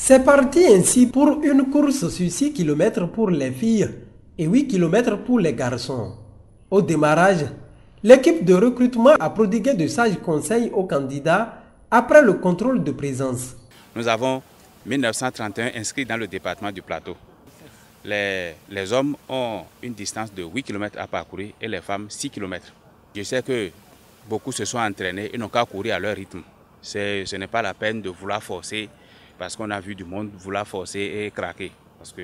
C'est parti ainsi pour une course sur 6 km pour les filles et 8 km pour les garçons. Au démarrage, l'équipe de recrutement a prodigué de sages conseils aux candidats après le contrôle de présence. Nous avons 1931 inscrits dans le département du Plateau. Les hommes ont une distance de 8 km à parcourir et les femmes 6 km. Je sais que beaucoup se sont entraînés et n'ont qu'à courir à leur rythme. Ce n'est pas la peine de vouloir forcer parce qu'on a vu du monde vouloir forcer et craquer. Parce que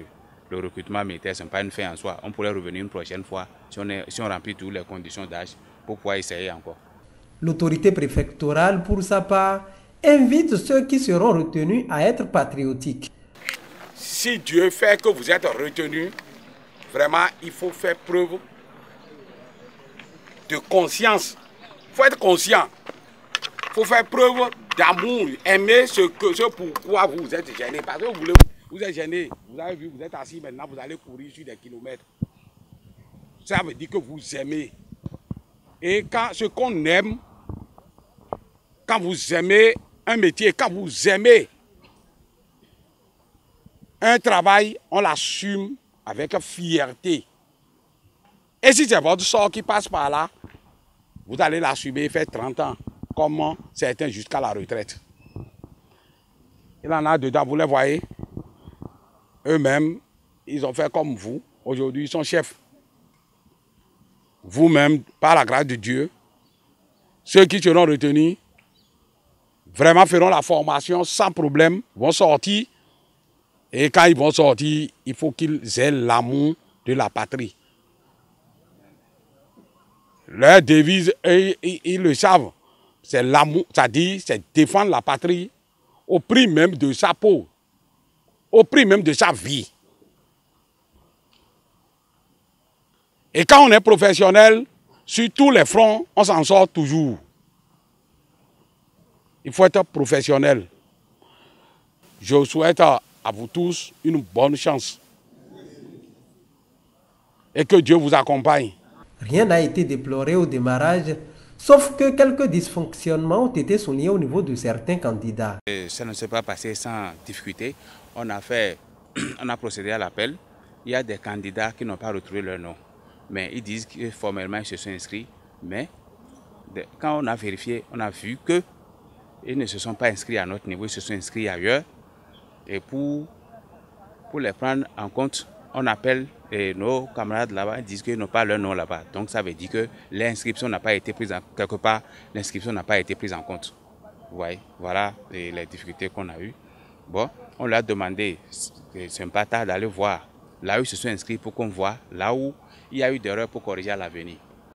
le recrutement militaire, ce n'est pas une fin en soi. On pourrait revenir une prochaine fois si on remplit toutes les conditions d'âge pour pouvoir essayer encore. L'autorité préfectorale, pour sa part, invite ceux qui seront retenus à être patriotiques. Si Dieu fait que vous êtes retenus, vraiment, il faut faire preuve de conscience. Il faut être conscient. Il faut faire preuve d'amour, aimer ce pourquoi vous êtes gêné. Parce que vous êtes gêné, vous avez vu, vous êtes assis maintenant, vous allez courir sur des kilomètres. Ça veut dire que vous aimez. Et quand ce qu'on aime, quand vous aimez un métier, quand vous aimez un travail, on l'assume avec fierté. Et si c'est votre sort qui passe par là, vous allez l'assumer et faire 30 ans, comme certains jusqu'à la retraite. Il en a dedans, vous les voyez. Eux-mêmes, ils ont fait comme vous. Aujourd'hui, ils sont chefs. Vous-même, par la grâce de Dieu, ceux qui seront retenus, vraiment feront la formation sans problème, vont sortir. Et quand ils vont sortir, il faut qu'ils aient l'amour de la patrie. Leur devise, ils le savent, c'est l'amour, c'est-à-dire c'est défendre la patrie au prix même de sa peau, au prix même de sa vie. Et quand on est professionnel, sur tous les fronts, on s'en sort toujours. Il faut être professionnel. Je souhaite à vous tous une bonne chance. Et que Dieu vous accompagne. Rien n'a été déploré au démarrage, sauf que quelques dysfonctionnements ont été soulignés au niveau de certains candidats. Ça ne s'est pas passé sans difficulté. On a procédé à l'appel. Il y a des candidats qui n'ont pas retrouvé leur nom. Mais ils disent que formellement ils se sont inscrits. Mais quand on a vérifié, on a vu qu'ils ne se sont pas inscrits à notre niveau, ils se sont inscrits ailleurs. Et pour les prendre en compte, on appelle nos camarades là-bas, ils disent qu'ils n'ont pas leur nom là-bas. Donc ça veut dire que l'inscription n'a pas été prise en compte. Quelque part, l'inscription n'a pas été prise en compte. Vous voyez, voilà les difficultés qu'on a eues. Bon, on leur a demandé, c'est un pas tard d'aller voir là où ils se sont inscrits pour qu'on voit là où il y a eu d'erreurs pour corriger à l'avenir.